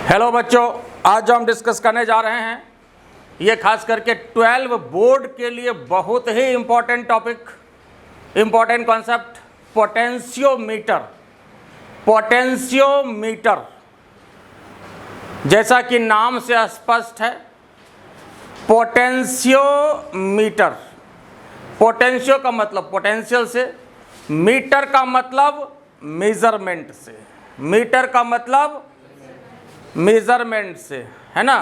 Hello बच्चों, आज जो हम डिस्कस करने जा रहे हैं ये खास करके 12 बोर्ड के लिए बहुत ही important topic, important concept, potentiometer. Potentiometer जैसा कि नाम से स्पष्ट है, पोटेंशियोमीटर। पोटेंशियो का मतलब पोटेंशियल से, मीटर का मतलब मेजरमेंट से, मीटर का मतलब मेजरमेंट से, है ना।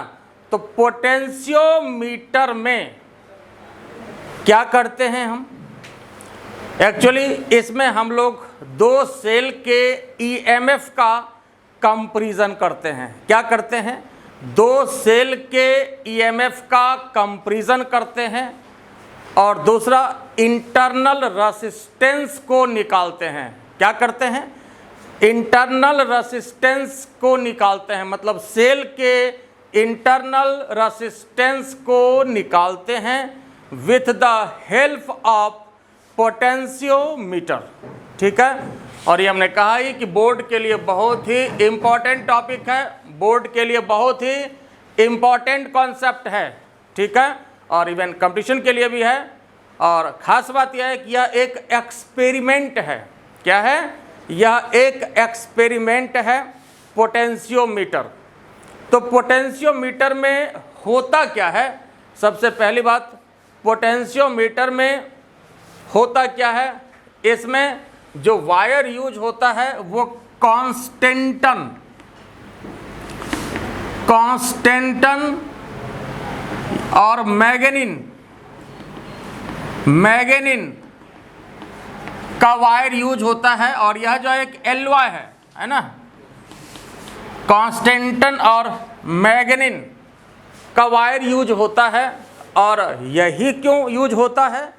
तो पोटेंशियोमीटर में क्या करते हैं हम? एक्चुअली इसमें हम लोग दो सेल के ईएमएफ का कंपैरिजन करते हैं। क्या करते हैं? दो सेल के ईएमएफ का कंपैरिजन करते हैं और दूसरा इंटरनल रेजिस्टेंस को निकालते हैं। क्या करते हैं? इंटरनल रेजिस्टेंस को निकालते हैं, मतलब सेल के इंटरनल रेजिस्टेंस को निकालते हैं with the help of potentiometer. ठीक है, और ये हमने कहा ही कि बोर्ड के लिए बहुत ही इम्पॉर्टेंट टॉपिक है, बोर्ड के लिए बहुत ही इम्पॉर्टेंट कॉन्सेप्ट है। ठीक है, और इवन कंपटीशन के लिए भी है। और ख़ास बात यह है कि यह एक एक्सपेरिमेंट है। क्या है? यह एक एक्सपेरिमेंट है, पोटेंशियोमीटर। तो पोटेंशियोमीटर में होता क्या है? सबसे पहली बात, पोटेंशियोमीटर में होता क्या है? इसमें जो वायर यूज होता है वो कांस्टेंटन और मैगनीन का वायर यूज होता है। और यह जो एक एलवाई है ना, कांस्टेंटन और मैगनीन का वायर यूज होता है। और यही क्यों यूज होता है?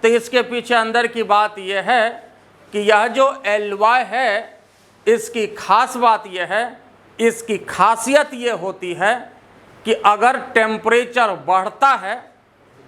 तो इसके पीछे अंदर की बात यह है कि यह जो एलवाई है, इसकी खास बात यह है, इसकी खासियत ये होती है कि अगर टेम्परेचर बढ़ता है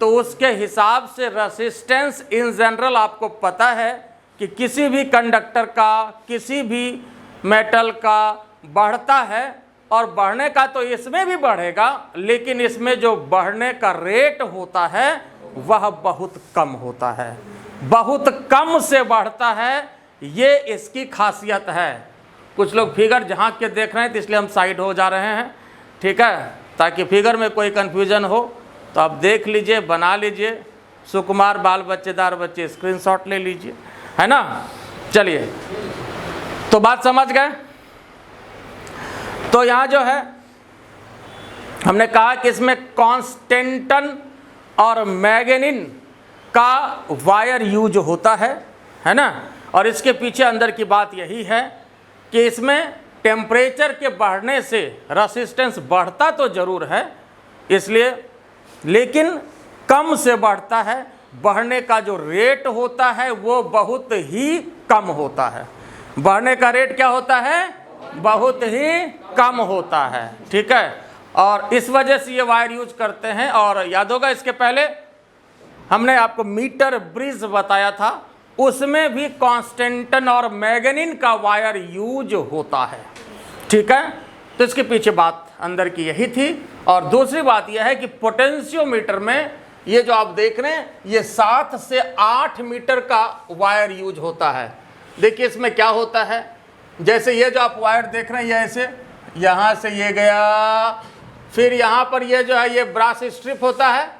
तो उसके हिसाब से रेजिस्टेंस इन जनरल, आपको पता है कि किसी भी कंडक्टर का, किसी भी मेटल का बढ़ता है। और बढ़ने का तो इसमें भी बढ़ेगा, लेकिन इसमें जो बढ़ने का रेट होता है वह बहुत कम होता है, बहुत कम से बढ़ता है। ये इसकी खासियत है। कुछ लोग फिगर झांक के देख रहे हैं तो इसलिए हम साइड हो जा रहे हैं। ठीक है, ताकि फिगर में कोई कन्फ्यूजन हो तो आप देख लीजिए, बना लीजिए। सुकुमार बाल बच्चेदार बच्चे स्क्रीनशॉट ले लीजिए, है ना। चलिए, तो बात समझ गए। तो यहाँ जो है हमने कहा कि इसमें कांस्टेंटन और मैगनीन का वायर यूज होता है ना। और इसके पीछे अंदर की बात यही है कि इसमें टेम्परेचर के बढ़ने से रेजिस्टेंस बढ़ता तो ज़रूर है, इसलिए, लेकिन कम से बढ़ता है। बढ़ने का जो रेट होता है वो बहुत ही कम होता है। बढ़ने का रेट क्या होता है? बहुत ही कम होता है। ठीक है, और इस वजह से ये वायर यूज करते हैं। और याद होगा इसके पहले हमने आपको मीटर ब्रिज बताया था, उसमें भी कांस्टेंटन और मैगनीन का वायर यूज होता है। ठीक है, तो इसके पीछे बात अंदर की यही थी। और दूसरी बात यह है कि पोटेंशियोमीटर में ये जो आप देख रहे हैं, ये 7 से 8 मीटर का वायर यूज होता है। देखिए इसमें क्या होता है, जैसे ये जो आप वायर देख रहे हैं, ये ऐसे यहाँ से ये गया, फिर यहाँ पर ये जो है ये ब्रास स्ट्रिप होता है,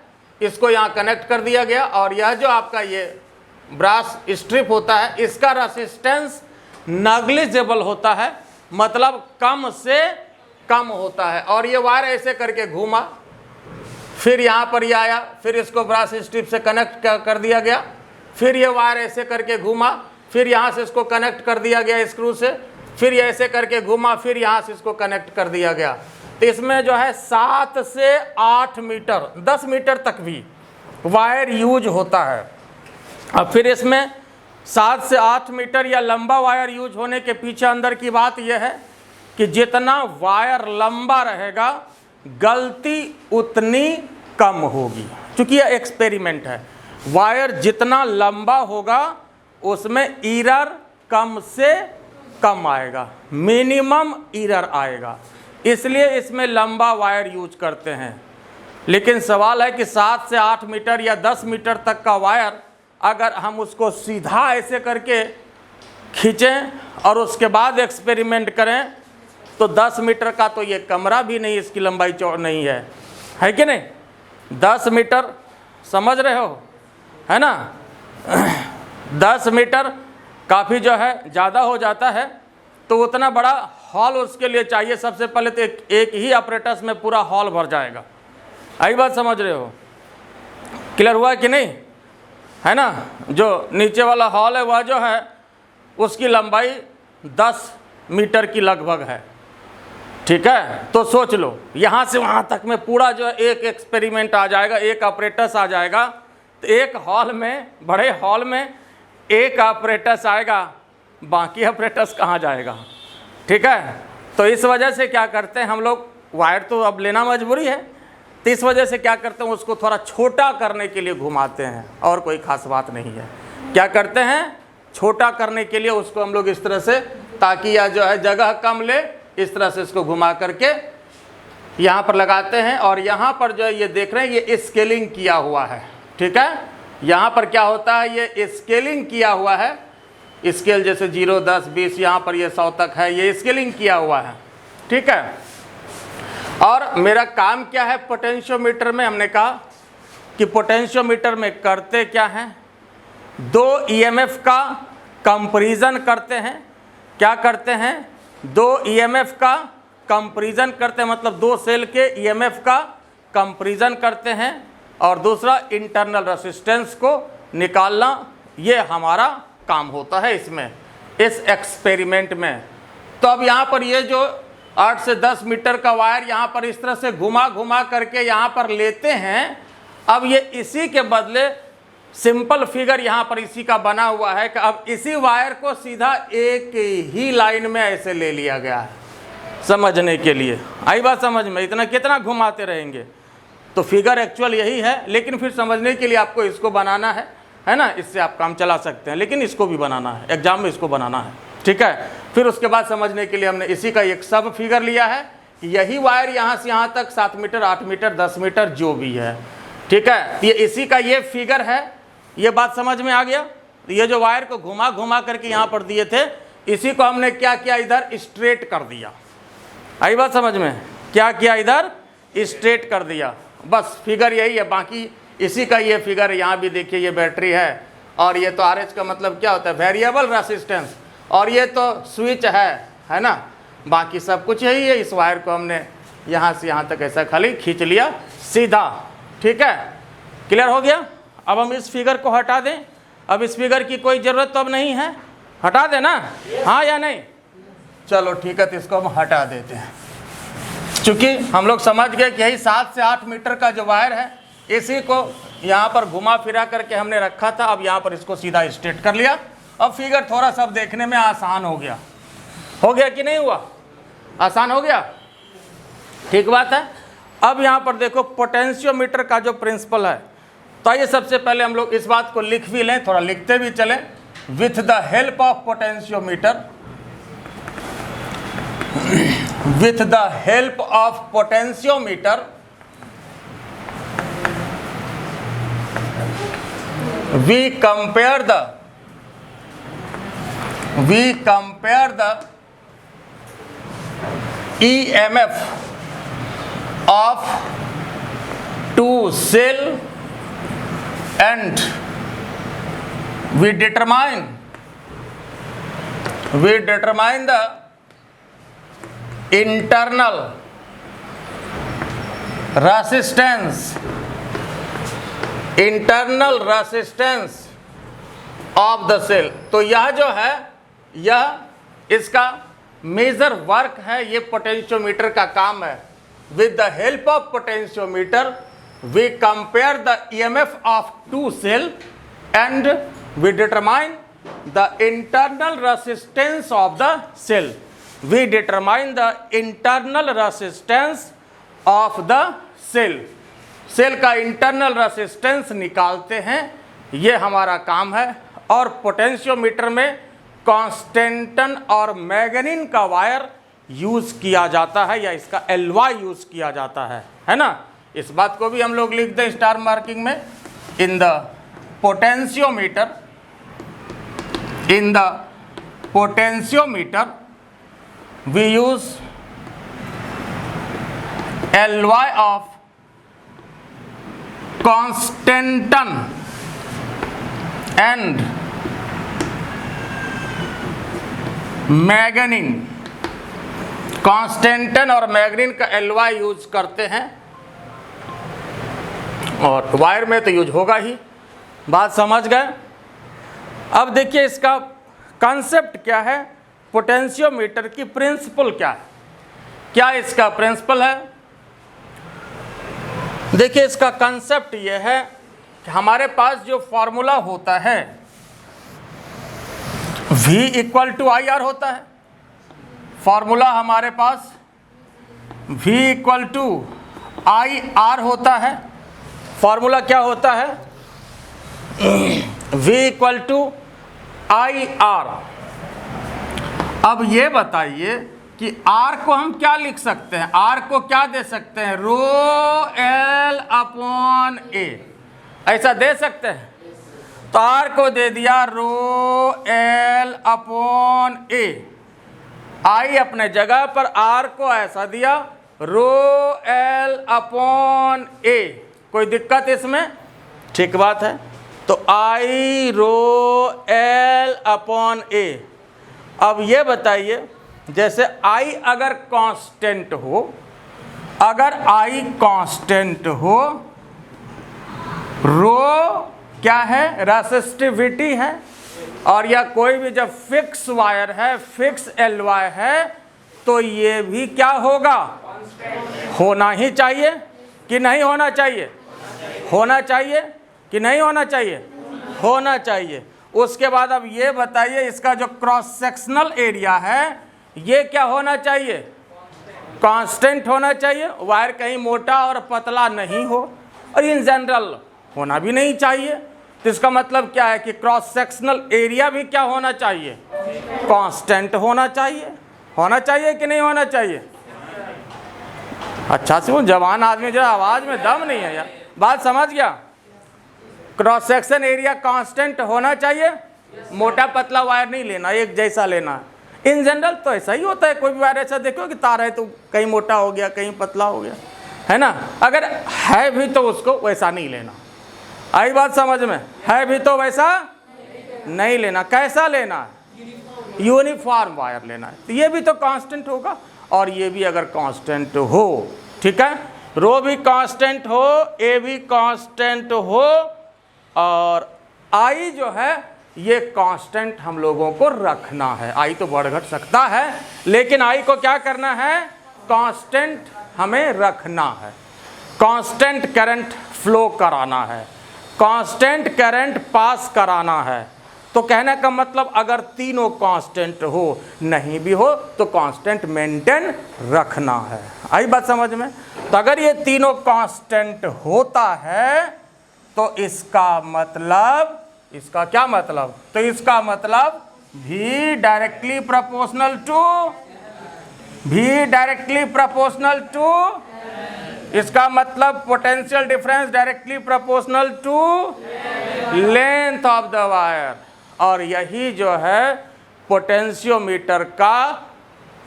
इसको यहाँ कनेक्ट कर दिया गया। और यह जो आपका ये ब्रास स्ट्रिप होता है, इसका रेजिस्टेंस नेग्लिजिबल होता है, मतलब कम से कम होता है। और ये वायर ऐसे करके घूमा, फिर यहाँ पर ये आया, फिर इसको ब्रास स्ट्रिप से कनेक्ट कर दिया गया, फिर ये वायर ऐसे करके घूमा, फिर यहाँ से इसको कनेक्ट कर दिया गया स्क्रू से, फिर ये ऐसे करके घूमा, फिर यहाँ से इसको कनेक्ट कर दिया गया। तो इसमें जो है 7 से 8 मीटर, 10 मीटर तक भी वायर यूज होता है। अब फिर इसमें 7 से 8 मीटर या लंबा वायर यूज होने के पीछे अंदर की बात यह है कि जितना वायर लंबा रहेगा गलती उतनी कम होगी। क्योंकि यह एक्सपेरिमेंट है, वायर जितना लंबा होगा उसमें एरर कम से कम आएगा, मिनिमम एरर आएगा। इसलिए इसमें लंबा वायर यूज करते हैं। लेकिन सवाल है कि 7 से 8 मीटर या 10 मीटर तक का वायर अगर हम उसको सीधा ऐसे करके खींचें और उसके बाद एक्सपेरिमेंट करें तो 10 मीटर का तो ये कमरा भी नहीं, इसकी लंबाई चौड़ नहीं है कि नहीं? 10 मीटर समझ रहे हो, है ना? 10 मीटर काफ़ी जो है ज़्यादा हो जाता है, तो उतना बड़ा हॉल उसके लिए चाहिए। सबसे पहले तो एक ही ऑपरेटर्स में पूरा हॉल भर जाएगा। आई बात समझ रहे हो? क्लियर हुआ कि नहीं? है ना? जो नीचे वाला हॉल है वह जो है उसकी लंबाई 10 मीटर की लगभग है, ठीक है? तो सोच लो यहाँ से वहाँ तक में पूरा जो है एक एक्सपेरिमेंट आ जाएगा, एक ऑपरेटर्स आ जाएगा। तो एक हॉल में, बड़े हॉल में एक ऑपरेटर्स आएगा, बाकी ऑपरेटर्स कहाँ जाएगा? ठीक है? तो इस वजह से क्या करते हैं हम लोग, वायर तो अब लेना मजबूरी है, तो इस वजह से क्या करते हैं उसको थोड़ा छोटा करने के लिए घुमाते हैं, और कोई ख़ास बात नहीं है। क्या करते हैं? छोटा करने के लिए उसको हम लोग इस तरह से, ताकि यह जो है जगह कम ले, इस तरह से इसको घुमा करके यहाँ पर लगाते हैं। और यहाँ पर जो है ये देख रहे हैं ये स्केलिंग किया हुआ है, ठीक है? यहाँ पर क्या होता है, ये स्केलिंग किया हुआ है। स्केल जैसे 0, 10, 20, यहाँ पर ये 100 तक है, ये स्केलिंग किया हुआ है, ठीक है? और मेरा काम क्या है पोटेंशियोमीटर में? हमने कहा कि पोटेंशियोमीटर में करते क्या हैं, 2 EMF का कंपैरिजन करते हैं। क्या करते हैं? 2 EMF का कंपैरिजन करते हैं, मतलब 2 सेल के EMF का कंपैरिजन करते हैं। और दूसरा इंटरनल रेसिस्टेंस को निकालना, ये हमारा काम होता है इसमें, इस एक्सपेरिमेंट में। तो अब यहाँ पर ये जो 8 से 10 मीटर का वायर यहाँ पर इस तरह से घुमा घुमा करके यहाँ पर लेते हैं। अब ये इसी के बदले सिंपल फिगर यहाँ पर इसी का बना हुआ है कि अब इसी वायर को सीधा एक ही लाइन में ऐसे ले लिया गया है, समझने के लिए। आई बात समझ में? इतना कितना घुमाते रहेंगे? तो फिगर एक्चुअल यही है, लेकिन फिर समझने के लिए आपको इसको बनाना है ना? इससे आप काम चला सकते हैं, लेकिन इसको भी बनाना है, एग्जाम में इसको बनाना है, ठीक है? फिर उसके बाद समझने के लिए हमने इसी का एक सब फिगर लिया है कि यही वायर यहाँ से यहाँ तक 7 मीटर, 8 मीटर, 10 मीटर जो भी है, ठीक है? ये इसी का ये फिगर है। ये बात समझ में आ गया? ये जो वायर को घुमा घुमा करके यहाँ पर दिए थे, इसी को हमने क्या किया, इधर स्ट्रेट कर दिया। आई बात समझ में? क्या किया? इधर स्ट्रेट कर दिया। बस फिगर यही है, बाकी इसी का ये फिगर। यहाँ भी देखिए ये बैटरी है, और ये तो RH का मतलब क्या होता है, वेरिएबल रेसिस्टेंस, और ये तो स्विच है ना? बाकी सब कुछ यही है। इस वायर को हमने यहाँ से यहाँ तक ऐसा खाली खींच लिया सीधा, ठीक है? क्लियर हो गया? अब हम इस फिगर को हटा दें। अब इस फिगर की कोई ज़रूरत तो अब नहीं है, हटा दें ना? हाँ या नहीं? चलो ठीक है, तो इसको हम हटा देते हैं। चूँकि हम लोग समझ गए कि यही 7 से 8 मीटर का जो वायर है, इसी को यहाँ पर घुमा फिरा करके हमने रखा था। अब यहाँ पर इसको सीधा स्ट्रेट कर लिया। अब फिगर थोड़ा सा देखने में आसान हो गया। हो गया कि नहीं हुआ? आसान हो गया, ठीक बात है। अब यहाँ पर देखो पोटेंशियोमीटर का जो प्रिंसिपल है, तो आइए सबसे पहले हम लोग इस बात को लिख भी लें, थोड़ा लिखते भी चलें। With the help of potentiometer, with the help of potentiometer, we compare the EMF of two cell, and we determine the internal resistance of the cell। तो यह जो है, यह इसका मेजर वर्क है, ये पोटेंशियोमीटर का काम है। With the help of potentiometer we compare the EMF of two cell and we determine the internal resistance of the cell। We determine the internal resistance of the cell। Cell का internal resistance निकालते हैं, ये हमारा काम है। और potentiometer में constantan और मैग्नीन का वायर यूज़ किया जाता है या इसका LY यूज़ किया जाता है ना। इस बात को भी हम लोग लिख दें स्टार मार्किंग में, in the potentiometer, in the potentiometer we use LY of constantan and manganin. Constantan और मैग्नीन का LY यूज करते हैं और वायर में तो यूज होगा ही। बात समझ गए। अब देखिए इसका कॉन्सेप्ट क्या है, पोटेंशियोमीटर की प्रिंसिपल क्या है, क्या इसका प्रिंसिपल है। देखिए इसका कॉन्सेप्ट ये है कि हमारे पास जो फॉर्मूला होता है V इक्वल टू IR होता है। फॉर्मूला हमारे पास V इक्वल टू IR होता है। फॉर्मूला क्या होता है, V इक्वल टू IR। अब ये बताइए कि R को हम क्या लिख सकते हैं, R को क्या दे सकते हैं, रो L अपॉन A, ऐसा दे सकते हैं। तो R को दे दिया रो L अपॉन A, I अपने जगह पर R को ऐसा दिया रो L अपॉन A। कोई दिक्कत इसमें? ठीक बात है। तो I rho L upon A। अब ये बताइए, जैसे I अगर कांस्टेंट हो, अगर I कांस्टेंट हो, रो क्या है, रेसिस्टिविटी है, और या कोई भी जब फिक्स वायर है, फिक्स LY है, तो ये भी क्या होगा, होना ही चाहिए कि नहीं होना चाहिए, होना चाहिए कि नहीं होना चाहिए, होना चाहिए। उसके बाद अब ये बताइए इसका जो क्रॉस सेक्शनल एरिया है ये क्या होना चाहिए, कांस्टेंट होना चाहिए। वायर कहीं मोटा और पतला नहीं हो, और इन जनरल होना भी नहीं चाहिए। तो इसका मतलब क्या है कि क्रॉस सेक्शनल एरिया भी क्या होना चाहिए, कांस्टेंट होना चाहिए। होना चाहिए कि नहीं होना चाहिए? अच्छा से वो जवान आदमी जो आवाज़ में दम नहीं है यार, बात समझ गया। क्रॉस सेक्शन एरिया कांस्टेंट होना चाहिए, मोटा पतला वायर नहीं लेना, एक जैसा लेना है। इन जनरल तो ऐसा ही होता है, कोई भी वायर ऐसा देखो कि तार है तो कहीं मोटा हो गया कहीं पतला हो गया, है ना। अगर है भी तो उसको वैसा नहीं लेना। आई बात समझ में? है भी तो वैसा नहीं लेना। कैसा लेना है? यूनिफॉर्म वायर लेना है। तो ये भी तो कांस्टेंट होगा और ये भी अगर कांस्टेंट हो, ठीक है, रो भी कांस्टेंट हो, ए भी कांस्टेंट हो, और आई जो है ये कांस्टेंट हम लोगों को रखना है। आई तो बढ़ घट सकता है, लेकिन आई को क्या करना है, कांस्टेंट हमें रखना है। कांस्टेंट करंट फ्लो कराना है, कांस्टेंट करंट पास कराना है। तो कहने का मतलब अगर तीनों कांस्टेंट हो, नहीं भी हो तो कांस्टेंट मेंटेन रखना है। आई बात समझ में? तो अगर ये तीनों कांस्टेंट होता है तो इसका मतलब, इसका क्या मतलब, तो इसका मतलब V directly proportional to, V directly proportional to, इसका मतलब potential difference directly proportional to length of the wire. और यही जो है पोटेंशियोमीटर का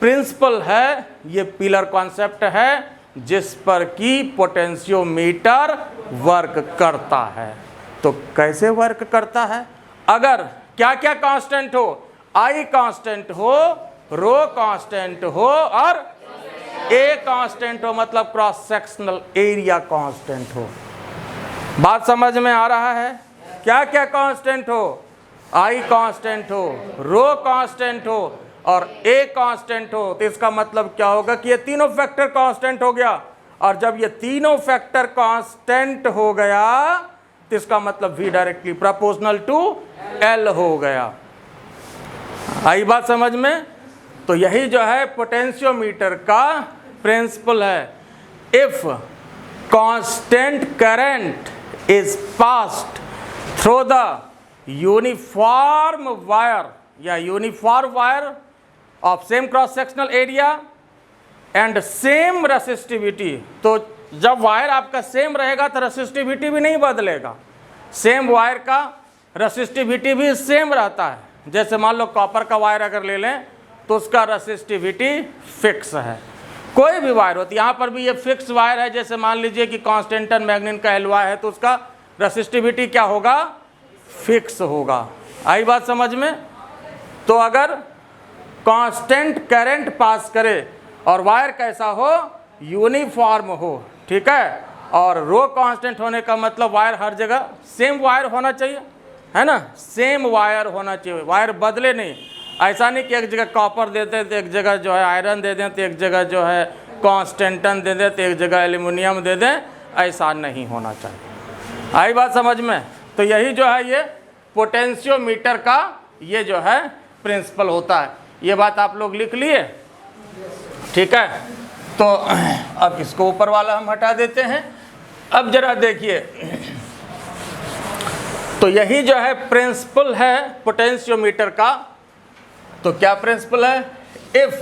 प्रिंसिपल है, ये पिलर कॉन्सेप्ट है जिस पर कि पोटेंशियोमीटर वर्क करता है। तो कैसे वर्क करता है? अगर क्या क्या कांस्टेंट हो, आई कांस्टेंट हो, रो कांस्टेंट हो और ए कांस्टेंट हो, मतलब क्रॉस सेक्शनल एरिया कांस्टेंट हो। बात समझ में आ रहा है? क्या क्या कांस्टेंट हो, आई कांस्टेंट हो, रो कांस्टेंट हो और ए कांस्टेंट हो, तो इसका मतलब क्या होगा कि ये तीनों फैक्टर कांस्टेंट हो गया। और जब ये तीनों फैक्टर कांस्टेंट हो गया तो इसका मतलब V directly proportional to L हो गया। आई बात समझ में? तो यही जो है पोटेंशियोमीटर का प्रिंसिपल है। If constant current is passed through the uniform wire या uniform wire of same cross sectional area and same resistivity. तो जब वायर आपका सेम रहेगा तो रेसिस्टिविटी भी नहीं बदलेगा, सेम वायर का रेसिस्टिविटी भी सेम रहता है। जैसे मान लो कॉपर का वायर अगर ले लें तो उसका रेसिस्टिविटी फिक्स है, कोई भी वायर होती, यहाँ पर भी ये फिक्स वायर है। जैसे मान लीजिए कि कांस्टेंटन मैग्नीन का एलवाई है तो उसका रेसिस्टिविटी क्या होगा, फिक्स होगा। आई बात समझ में? तो अगर कांस्टेंट करंट पास करे और वायर कैसा हो, यूनिफॉर्म हो, ठीक है, और रो कांस्टेंट होने का मतलब वायर हर जगह सेम वायर होना चाहिए, है ना, सेम वायर होना चाहिए, वायर बदले नहीं। ऐसा नहीं कि एक जगह कॉपर देते तो एक जगह जो है आयरन दे दें, तो एक जगह जो है कांस्टेंटन दे दें, तो एक जगह एल्युमिनियम दे दें, ऐसा नहीं होना चाहिए। आई बात समझ में? तो यही जो है ये पोटेंशियोमीटर का ये जो है प्रिंसिपल होता है। ये बात आप लोग लिख लिए, ठीक है। तो अब इसको ऊपर वाला हम हटा देते हैं। अब जरा देखिए, तो यही जो है प्रिंसिपल है पोटेंशियोमीटर का। तो क्या प्रिंसिपल है? If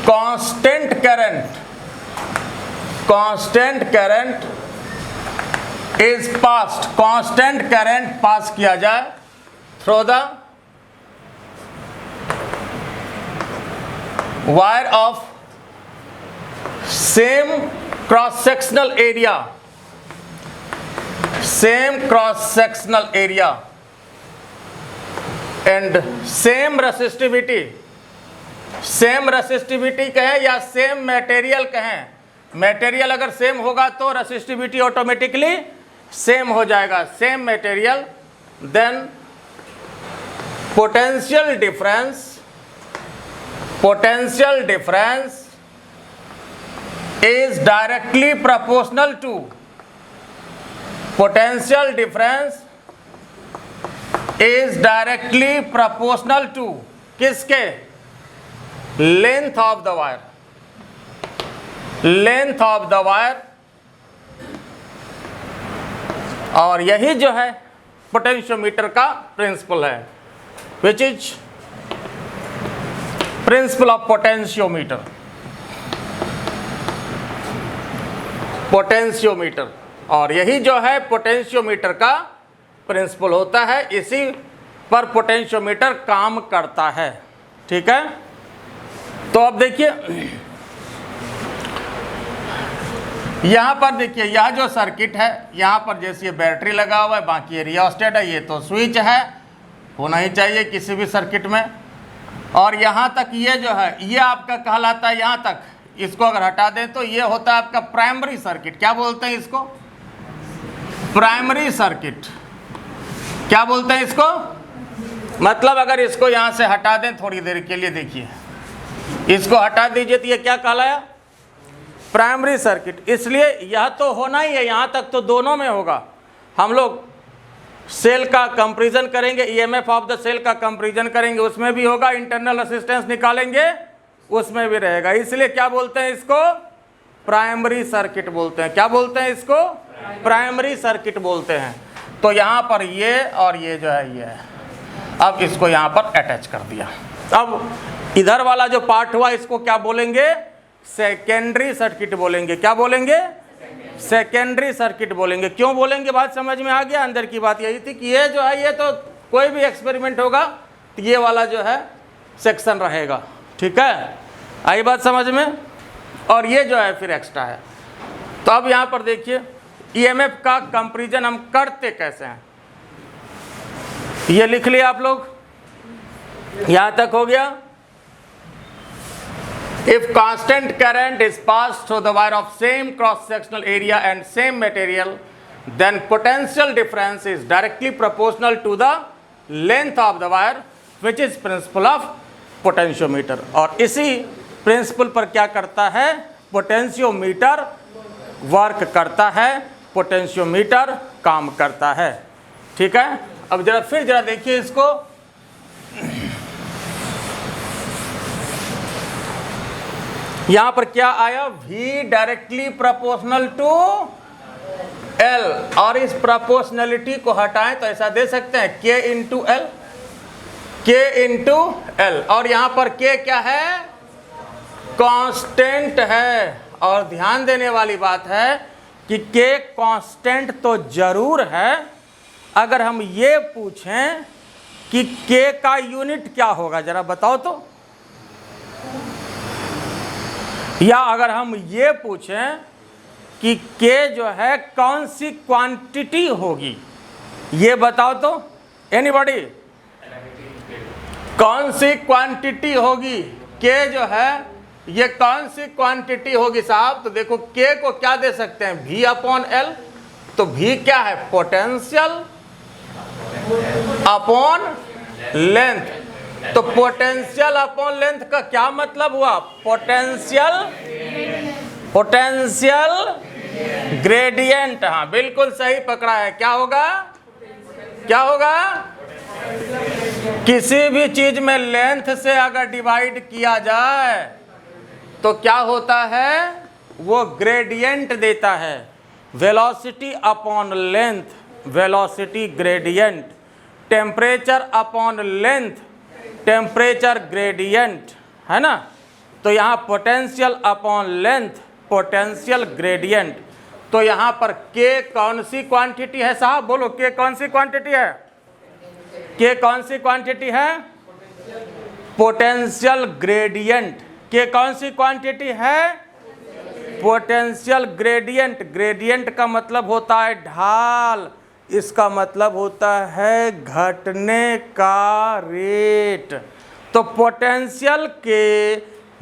constant current is passed, constant current pass किया जाए through the wire of same cross sectional area and same resistivity कहें या सेम मटेरियल कहें। मटेरियल अगर सेम होगा तो रेसिस्टिविटी ऑटोमेटिकली सेम हो जाएगा, same material. Then potential difference is directly proportional to, potential difference is directly proportional to किसके? length of the wire। और यही जो है पोटेंशियोमीटर का प्रिंसिपल है, which is principle of potentiometer. और यही जो है पोटेंशियोमीटर का प्रिंसिपल होता है, इसी पर पोटेंशियोमीटर काम करता है, ठीक है। तो अब देखिए यहाँ पर देखिए, यह जो सर्किट है यहाँ पर जैसे ये बैटरी लगा हुआ है, बाकी ये रियोस्टेट है, ये तो स्विच है, होना ही चाहिए किसी भी सर्किट में। और यहाँ तक ये जो है ये आपका कहलाता है, यहाँ तक इसको अगर हटा दें तो ये होता है आपका प्राइमरी सर्किट। क्या बोलते हैं इसको? Primary circuit. क्या बोलते हैं इसको? मतलब अगर इसको यहाँ से हटा दें थोड़ी देर के लिए, देखिए इसको हटा दीजिए तो ये क्या कहलाया? Primary circuit. इसलिए यह तो होना ही है, यहाँ तक तो दोनों में होगा। हम लोग सेल का कंपैरिजन करेंगे, ईएमएफ ऑफ द सेल का कंपैरिजन करेंगे, उसमें भी होगा, इंटरनल रेजिस्टेंस निकालेंगे उसमें भी रहेगा। इसलिए क्या बोलते हैं इसको? प्राइमरी सर्किट बोलते हैं। क्या बोलते हैं इसको? प्राइमरी सर्किट बोलते हैं। तो यहाँ पर ये और ये जो है ये है, अब इसको यहाँ पर अटैच कर दिया। अब इधर वाला जो पार्ट हुआ इसको क्या बोलेंगे? सेकेंडरी सर्किट बोलेंगे। क्या बोलेंगे? सेकेंडरी सर्किट बोलेंगे। क्यों बोलेंगे? बात समझ में आ गया? अंदर की बात यही थी कि ये जो है ये तो कोई भी एक्सपेरिमेंट होगा तो ये वाला जो है सेक्शन रहेगा, ठीक है। आई बात समझ में? और ये जो है फिर एक्स्ट्रा है। तो अब यहाँ पर देखिए ईएमएफ का कंपैरिजन हम करते कैसे हैं, ये लिख लिया आप लोग, यहाँ तक हो गया। If constant current is passed through the wire of same cross-sectional area and same material, then potential difference is directly proportional to the length of the wire, which is principle of potentiometer। और इसी principal पर क्या करता है? Potentiometer work करता है, potentiometer काम करता है, ठीक है। अब जरा फिर जरा देखिए इसको, यहां पर क्या आया? V directly proportional to L। और इस प्रोपोर्शनलिटी को हटाएं तो ऐसा दे सकते हैं K into L। K into L, और यहां पर K क्या है? कांस्टेंट है। और ध्यान देने वाली बात है कि K कांस्टेंट तो जरूर है। अगर हम ये पूछें कि K का यूनिट क्या होगा, जरा बताओ तो। या अगर हम ये पूछें कि K जो है कौन सी क्वांटिटी होगी, ये बताओ तो। एनीबॉडी? कौन सी क्वांटिटी होगी? K जो है ये कौन सी क्वांटिटी होगी साहब? तो देखो K को क्या दे सकते हैं? V upon L. तो V क्या है? Potential upon length. तो पोटेंशियल अपॉन लेंथ का क्या मतलब हुआ? Potential gradient. हाँ बिल्कुल सही पकड़ा है। क्या होगा? क्या होगा? किसी भी चीज में लेंथ से अगर डिवाइड किया जाए तो क्या होता है? वो ग्रेडियंट देता है। Velocity upon length, velocity gradient. Temperature upon length, temperature gradient, है ना। तो यहाँ potential upon length, potential gradient. तो यहाँ पर K कौन सी क्वांटिटी है साहब? बोलो, K कौन सी क्वांटिटी है? K कौन सी क्वांटिटी है? Potential gradient. K कौन सी क्वांटिटी है? Potential gradient. ग्रेडियंट का मतलब होता है ढाल, इसका मतलब होता है घटने का रेट। तो पोटेंशियल के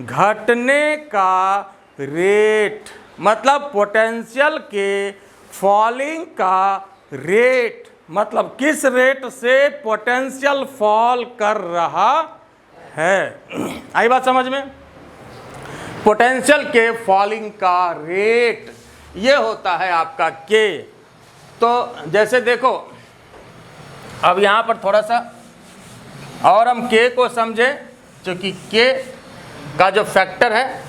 घटने का रेट मतलब पोटेंशियल के फॉलिंग का रेट, मतलब किस रेट से पोटेंशियल फॉल कर रहा है। आई बात समझ में? पोटेंशियल के फॉलिंग का रेट ये होता है आपका K। तो जैसे देखो, अब यहाँ पर थोड़ा सा और हम K को समझे, क्योंकि K का जो फैक्टर है,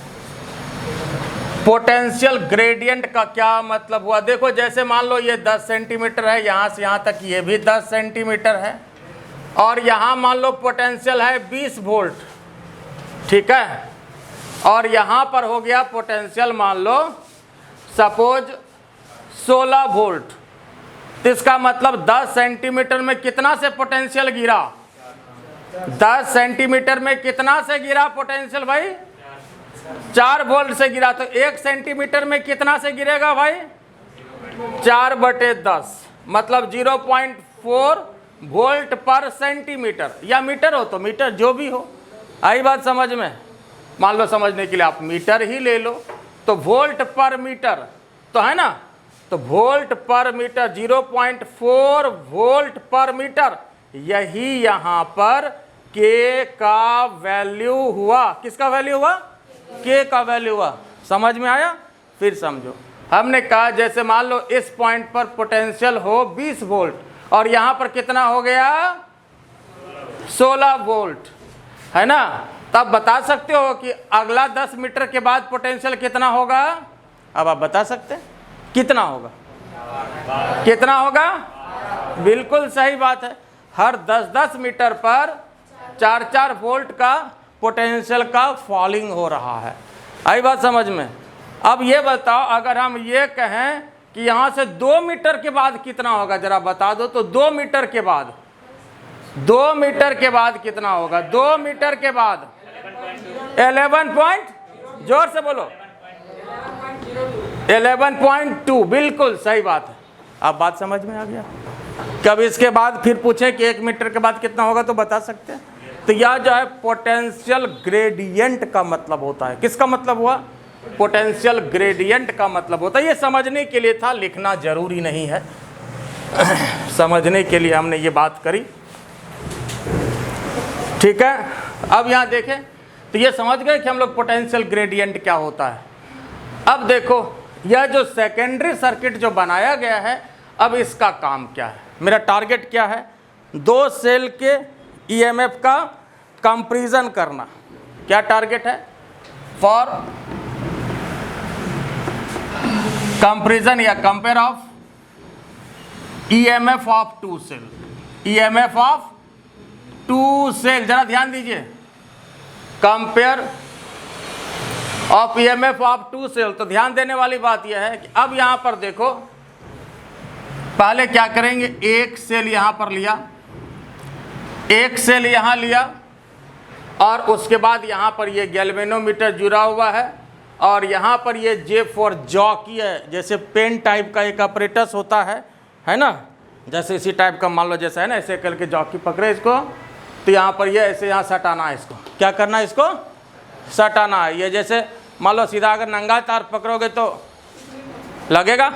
पोटेंशियल ग्रेडियंट का क्या मतलब हुआ? देखो जैसे मान लो ये 10 सेंटीमीटर है, यहाँ से यहाँ तक ये भी 10 सेंटीमीटर है, और यहाँ मान लो पोटेंशियल है 20 वोल्ट, ठीक है। और यहाँ पर हो गया पोटेंशियल मान लो सपोज 16 वोल्ट। तो इसका मतलब 10 सेंटीमीटर में कितना से पोटेंशियल गिरा? 10 सेंटीमीटर में कितना से गिरा पोटेंशियल भाई? 4 वोल्ट से गिरा। तो 1 सेंटीमीटर में कितना से गिरेगा भाई? 4/10, मतलब 0.4 वोल्ट पर सेंटीमीटर, या मीटर हो तो मीटर, जो भी हो। आई बात समझ में? मान लो समझने के लिए आप मीटर ही ले लो, तो वोल्ट पर मीटर तो है ना, तो वोल्ट पर मीटर 0.4 वोल्ट पर मीटर, यही यहाँ पर K का वैल्यू हुआ। किसका वैल्यू हुआ? K का वैल्यू हुआ। समझ में आया? फिर समझो, हमने कहा जैसे मान लो इस पॉइंट पर पोटेंशियल हो 20 वोल्ट और यहाँ पर कितना हो गया? 16 वोल्ट, है ना। तब बता सकते हो कि अगला 10 मीटर के बाद पोटेंशियल कितना होगा? अब आप बता सकते हैं कितना होगा? कितना होगा? बिल्कुल सही बात है। हर 10-10 मीटर पर 4-4 वोल्ट का पोटेंशियल का फॉलिंग हो रहा है। आई बात समझ में? अब ये बताओ, अगर हम ये कहें कि यहाँ से 2 मीटर के बाद कितना होगा, जरा बता दो तो। 2 मीटर के बाद, 2 मीटर के बाद कितना होगा? 2 मीटर के बाद 11 पॉइंट, जोर से बोलो, 11.2। बिल्कुल सही बात है। अब बात समझ में आ गया? कब इसके बाद फिर पूछे कि 1 मीटर के बाद कितना होगा तो बता सकते हैं। तो यह जो है पोटेंशियल ग्रेडियंट का मतलब होता है। किसका मतलब हुआ? पोटेंशियल ग्रेडियंट का मतलब होता है। ये समझने के लिए था, लिखना जरूरी नहीं है। समझने के लिए हमने ये बात करी, ठीक है। अब यहाँ देखें तो ये समझ गए कि हम लोग पोटेंशियल ग्रेडियंट क्या होता है। अब देखो, यह जो सेकेंडरी सर्किट जो बनाया गया है, अब इसका काम क्या है? मेरा टारगेट क्या है? 2 सेल के ईएमएफ का कंपैरिजन करना। क्या टारगेट है? फॉर कंपैरिजन या compare of EMF of 2 cell, EMF of two cell, जरा ध्यान दीजिए, compare of EMF of two cell. तो ध्यान देने वाली बात यह है कि अब यहां पर देखो, पहले क्या करेंगे, एक सेल यहां पर लिया, एक सेल यहां लिया, और उसके बाद यहां पर ये गैल्वेनोमीटर जुड़ा हुआ है, और यहां पर ये जे फॉर जॉकी है, जैसे पेन टाइप का एक अपरेटस होता है ना, जैसे इसी टाइप का मान लो जैसा है ना, ऐसे करके जॉकी पकड़े इसको, तो यहाँ पर ये ऐसे यहाँ सटाना है, इसको क्या करना है, इसको सटाना है। ये जैसे मान लो सीधा अगर नंगा तार पकड़ोगे तो लगेगा,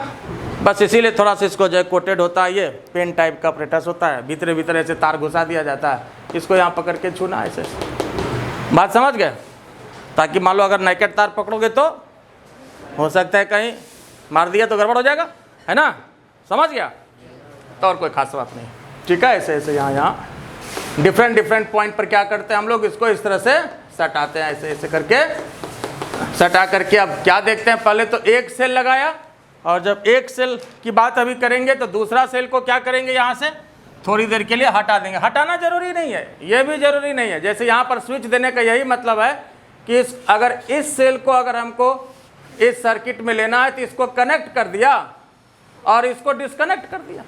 बस इसीलिए थोड़ा सा इसको जो है कोटेड होता है, ये पेन टाइप का अपरेटस होता है, भीतरे भीतर ऐसे तार घुसा दिया जाता है, इसको यहाँ पकड़ के छूना ऐसे। बात समझ गए? ताकि मान लो अगर नेकेड तार पकड़ोगे तो हो सकता है कहीं मार दिया तो गड़बड़ हो जाएगा, है ना, समझ गया? तो और कोई खास बात नहीं, ठीक है। ऐसे ऐसे यहाँ डिफरेंट पॉइंट पर क्या करते हैं हम लोग, इसको इस तरह से सटाते हैं, ऐसे ऐसे करके सटा करके। अब क्या देखते हैं, पहले तो एक सेल लगाया, और जब एक सेल की बात अभी करेंगे तो दूसरा सेल को क्या करेंगे, यहाँ से थोड़ी देर के लिए हटा देंगे। हटाना जरूरी नहीं है, ये भी जरूरी नहीं है। जैसे यहाँ पर स्विच देने का यही मतलब है कि अगर इस सेल को अगर हमको इस सर्किट में लेना है तो इसको कनेक्ट कर दिया और इसको डिस्कनेक्ट कर दिया,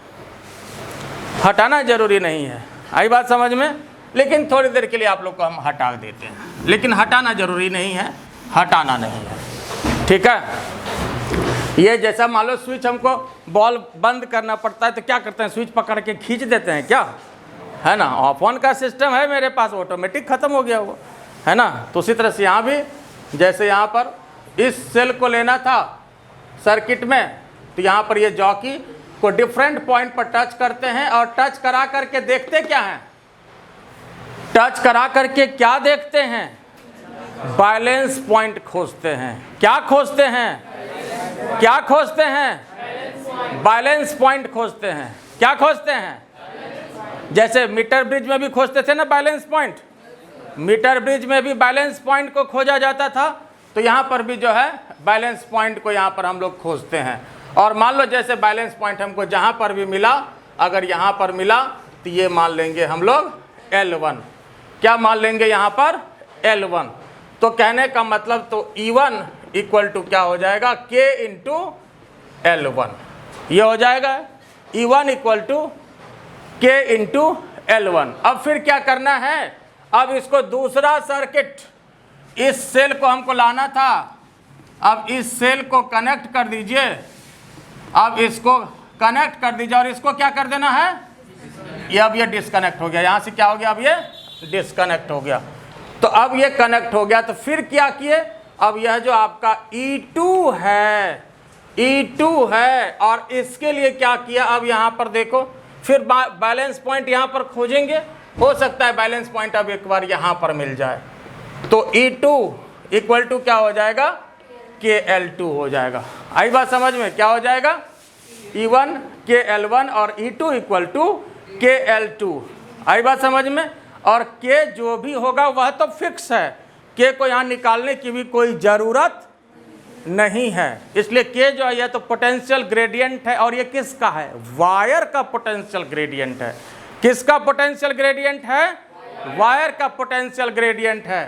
हटाना जरूरी नहीं है। आई बात समझ में? लेकिन थोड़ी देर के लिए आप लोग को हम हटा देते हैं, लेकिन हटाना जरूरी नहीं है, हटाना नहीं है, ठीक है। ये जैसा मान लो स्विच हमको बॉल बंद करना पड़ता है तो क्या करते हैं, स्विच पकड़ के खींच देते हैं, क्या है ना, ऑफ ऑन का सिस्टम है मेरे पास, ऑटोमेटिक ख़त्म हो गया वो, है ना। तो उसी तरह से यहाँ भी, जैसे यहाँ पर इस सेल को लेना था सर्किट में, तो यहाँ पर ये जॉकी को डिफरेंट पॉइंट पर टच करते हैं, और टच करा करके देखते क्या हैं, टच करा करके क्या देखते हैं, बैलेंस पॉइंट खोजते हैं। क्या खोजते हैं, क्या खोजते हैं, बैलेंस पॉइंट खोजते हैं। क्या खोजते हैं, जैसे मीटर ब्रिज में भी खोजते थे ना बैलेंस पॉइंट, मीटर ब्रिज में भी बैलेंस पॉइंट को खोजा जाता था, तो यहाँ पर भी जो है बैलेंस पॉइंट को यहाँ पर हम लोग खोजते हैं। और मान लो जैसे बैलेंस पॉइंट हमको जहाँ पर भी मिला, अगर यहाँ पर मिला तो ये मान लेंगे हम लोग L1। क्या मान लेंगे यहाँ पर, L1। तो कहने का मतलब तो E1 इक्वल टू क्या हो जाएगा, K इंटू L1, ये हो जाएगा E1 equal to K into L1। अब फिर क्या करना है, अब इसको दूसरा सर्किट, इस सेल को हमको लाना था, अब इस सेल को कनेक्ट कर दीजिए, अब इसको कनेक्ट कर दीजिए, और इसको क्या कर देना है, ये अब ये डिस्कनेक्ट हो गया, यहाँ से क्या हो गया, अब ये डिस्कनेक्ट हो गया। तो अब ये कनेक्ट हो गया, तो फिर क्या किए, अब यह जो आपका E2 है, E2 है, और इसके लिए क्या किया, अब यहाँ पर देखो, फिर बैलेंस पॉइंट यहाँ पर खोजेंगे, हो सकता है बैलेंस पॉइंट अब एक बार यहाँ पर मिल जाए, तो E2 इक्वल टू क्या हो जाएगा, KL2 हो जाएगा। आई बात समझ में? क्या हो जाएगा, E1 KL1 और E2 इक्वल टू KL2। आई बात समझ में? और K जो भी होगा वह तो फिक्स है, K को यहाँ निकालने की भी कोई ज़रूरत नहीं है। इसलिए K जो है यह तो पोटेंशियल ग्रेडियंट है, और ये किसका है, वायर का पोटेंशियल ग्रेडियंट है। किसका पोटेंशियल ग्रेडियंट है, वायर का पोटेंशियल ग्रेडियंट है।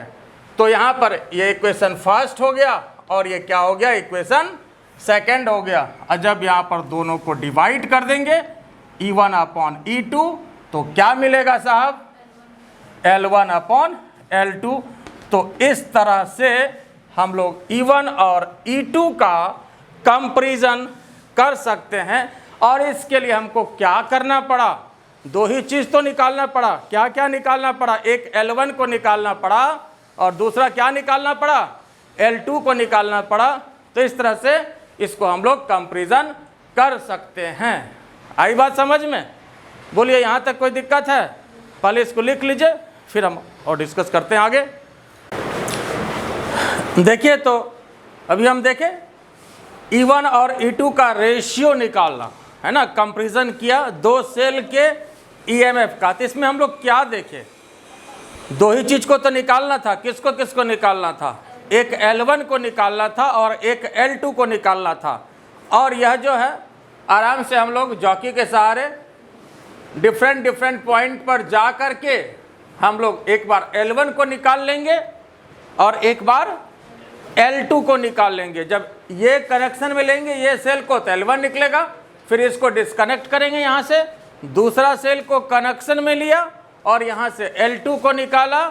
तो यहाँ पर ये इक्वेशन फर्स्ट हो गया, और ये क्या हो गया, इक्वेशन सेकंड हो गया। और जब यहाँ पर दोनों को डिवाइड कर देंगे E1 अपॉन E2, तो क्या मिलेगा साहब, L1 अपॉन L2। तो इस तरह से हम लोग E1 और E2 का कंपैरिजन कर सकते हैं। और इसके लिए हमको क्या करना पड़ा, दो ही चीज़ तो निकालना पड़ा। क्या क्या निकालना पड़ा, एक L1 को निकालना पड़ा, और दूसरा क्या निकालना पड़ा, L2 को निकालना पड़ा। तो इस तरह से इसको हम लोग कंपैरिजन कर सकते हैं। आई बात समझ में? बोलिए, यहाँ तक कोई दिक्कत है? पहले इसको लिख लीजिए, फिर हम और डिस्कस करते हैं आगे। देखिए, तो अभी हम देखें E1 और E2 का रेशियो निकालना है ना, कंपैरिजन किया दो सेल के EMF का। तो इसमें हम लोग क्या देखें, दो ही चीज़ को तो निकालना था। किसको किसको निकालना था, एक L1 को निकालना था और एक L2 को निकालना था। और यह जो है आराम से हम लोग जॉकी के सहारे डिफरेंट पॉइंट पर जा कर के हम लोग एक बार L1 को निकाल लेंगे और एक बार L2 को निकाल लेंगे। जब ये कनेक्शन में लेंगे ये सेल को तो L1 निकलेगा, फिर इसको डिस्कनेक्ट करेंगे यहाँ से, दूसरा सेल को कनेक्शन में लिया और यहाँ से L2 को निकाला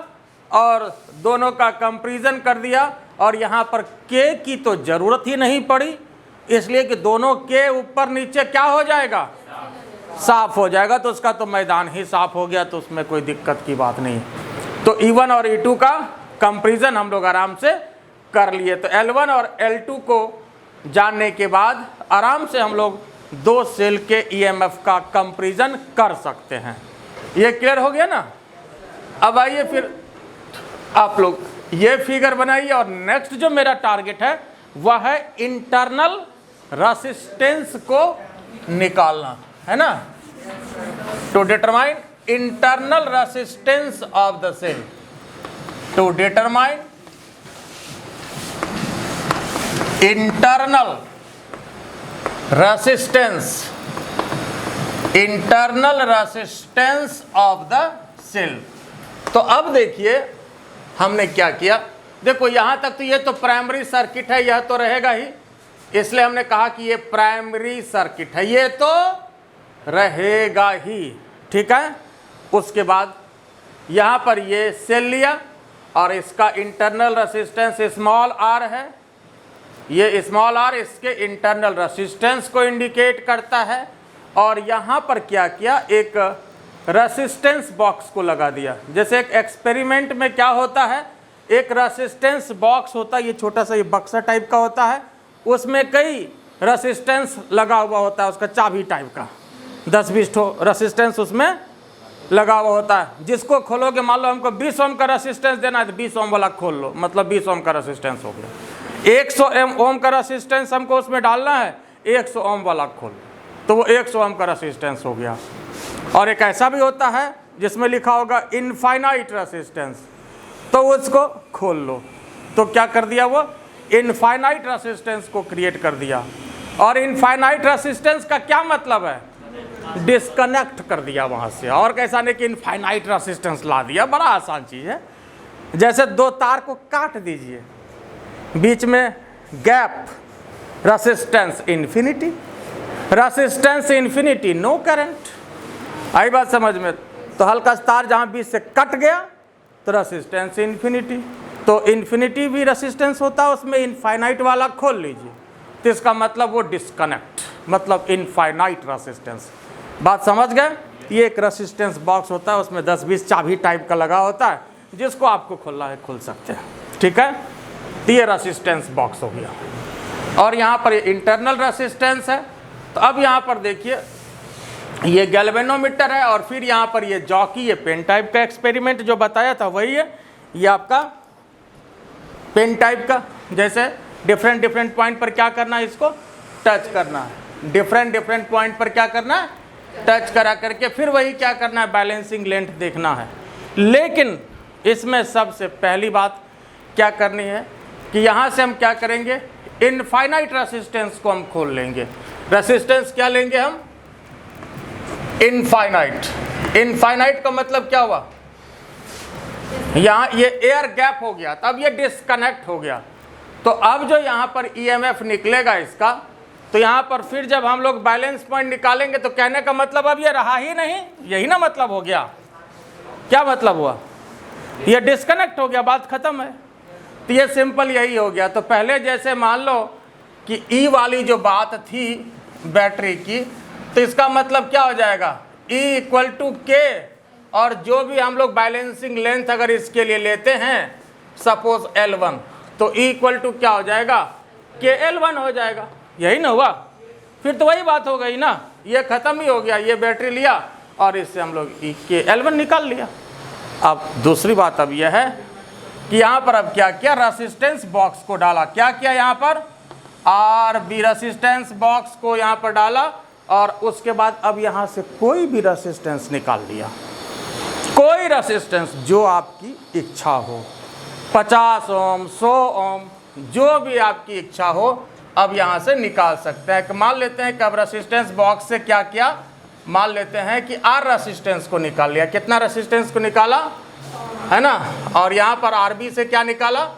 और दोनों का कंपैरिजन कर दिया। और यहाँ पर K की तो ज़रूरत ही नहीं पड़ी, इसलिए कि दोनों के ऊपर नीचे क्या हो जाएगा, साफ हो जाएगा। तो उसका तो मैदान ही साफ हो गया, तो उसमें कोई दिक्कत की बात नहीं। तो E1 और E2 का कंपैरिजन हम लोग आराम से कर लिए। तो L1 और L2 को जानने के बाद आराम से हम लोग दो सेल के EMF का कंपैरिजन कर सकते हैं। ये क्लियर हो गया ना। अब आइए फिर आप लोग ये फिगर बनाइए और नेक्स्ट जो मेरा टारगेट है वह है इंटरनल रेसिस्टेंस को निकालना, है ना। To determine internal resistance of the cell, to determine internal resistance, internal resistance of the cell. तो अब देखिए हमने क्या किया। देखो यहां तक तो ये तो प्राइमरी सर्किट है, यह तो रहेगा ही, इसलिए हमने कहा कि ये प्राइमरी सर्किट है, ये तो रहेगा ही, ठीक है। उसके बाद यहां पर ये सेल लिया और इसका इंटरनल रेसिस्टेंस स्मॉल r है, ये स्मॉल r इसके इंटरनल रेसिस्टेंस को इंडिकेट करता है। और यहाँ पर क्या किया, एक रेसिस्टेंस बॉक्स को लगा दिया। जैसे एक एक्सपेरिमेंट में क्या होता है, एक रेसिस्टेंस बॉक्स होता है, ये छोटा सा ये बक्सा टाइप का होता है, उसमें कई रेसिस्टेंस लगा हुआ होता है, उसका चाबी टाइप का 10-20 ठो रेसिस्टेंस उसमें लगा हुआ होता है। जिसको खोलोगे, मान लो हमको 20 ओम का रेसिस्टेंस देना है तो 20 ओम वाला खोल लो, मतलब 20 ओम का रेसिस्टेंस हो गया। 100 ओम का रेसिस्टेंस हमको उसमें डालना है, 100 ओम वाला खोल लो, तो वो 100 ओम का रेसिस्टेंस हो गया। और एक ऐसा भी होता है जिसमें लिखा होगा इनफाइनाइट रेसिस्टेंस, तो उसको खोल लो, तो क्या कर दिया, वो इनफाइनाइट रेसिस्टेंस को क्रिएट कर दिया। और इनफाइनाइट रेसिस्टेंस का क्या मतलब है, डिस्कनेक्ट कर दिया वहाँ से। और कैसा नहीं कि इनफाइनाइट रेसिस्टेंस ला दिया, बड़ा आसान चीज़ है। जैसे दो तार को काट दीजिए, बीच में gap, resistance infinity, resistance infinity, no current. आई बात समझ में। तो हल्का तार जहाँ बीच से कट गया तो रेसिस्टेंस इन्फिनिटी, तो इन्फिनिटी भी रेसिस्टेंस होता है उसमें, इनफाइनाइट वाला खोल लीजिए तो इसका मतलब वो डिस्कनेक्ट, मतलब इनफाइनाइट रेसिस्टेंस। बात समझ गए। ये एक रेसिस्टेंस बॉक्स होता है, उसमें 10-20 चाबी टाइप का लगा होता है, जिसको आपको खोलना है खोल सकते हैं, ठीक है। तो ये रेसिस्टेंस बॉक्स हो गया। और यहाँ पर ये इंटरनल रेसिस्टेंस है। तो अब यहाँ पर देखिए ये गैल्वेनोमीटर है और फिर यहाँ पर ये जॉकी, ये पेन टाइप का एक्सपेरिमेंट जो बताया था वही है, ये आपका पेन टाइप का। जैसे डिफरेंट पॉइंट पर क्या करना है, इसको टच करना है, डिफरेंट पॉइंट पर क्या करना है, टच करा करके फिर वही क्या करना है, बैलेंसिंग लेंथ देखना है। लेकिन इसमें सबसे पहली बात क्या करनी है कि यहाँ से हम क्या करेंगे, इनफाइनाइट रेसिस्टेंस को हम खोल लेंगे। रेसिस्टेंस क्या लेंगे हम, इनफाइनाइट। इनफाइनाइट का मतलब क्या हुआ, यहाँ ये एयर गैप हो गया, तब ये डिस्कनेक्ट हो गया। तो अब जो यहाँ पर ईएमएफ निकलेगा इसका, तो यहाँ पर फिर जब हम लोग बैलेंस पॉइंट निकालेंगे तो कहने का मतलब अब ये रहा ही नहीं, यही ना मतलब हो गया। क्या मतलब हुआ, ये डिस्कनेक्ट हो गया, बात खत्म है। तो ये सिंपल यही हो गया। तो पहले जैसे मान लो कि ई वाली जो बात थी बैटरी की, तो इसका मतलब क्या हो जाएगा, E = K, और जो भी हम लोग बैलेंसिंग लेंथ अगर इसके लिए लेते हैं सपोज L1, तो E = क्या हो जाएगा, KL1 हो जाएगा। यही ना हुआ, फिर तो वही बात हो गई ना, ये ख़त्म ही हो गया। ये बैटरी लिया और इससे हम लोग KL1 निकाल लिया। अब दूसरी बात अब यह है कि यहाँ पर अब क्या किया, रेसिस्टेंस बॉक्स को डाला। क्या किया यहाँ पर, RB रेसिस्टेंस बॉक्स को यहाँ पर डाला और उसके बाद अब यहाँ से कोई भी रेसिस्टेंस निकाल लिया, कोई रेसिस्टेंस जो आपकी इच्छा हो, 50 ओम, 100 ओम, जो भी आपकी इच्छा हो, अब यहाँ से निकाल सकते हैं। कि मान लेते हैं कि अब रेसिस्टेंस बॉक्स से क्या किया, मान लेते हैं कि R रेसिस्टेंस को निकाल लिया। कितना रेसिस्टेंस को निकाला, है ना, और यहाँ पर RB से क्या निकाला,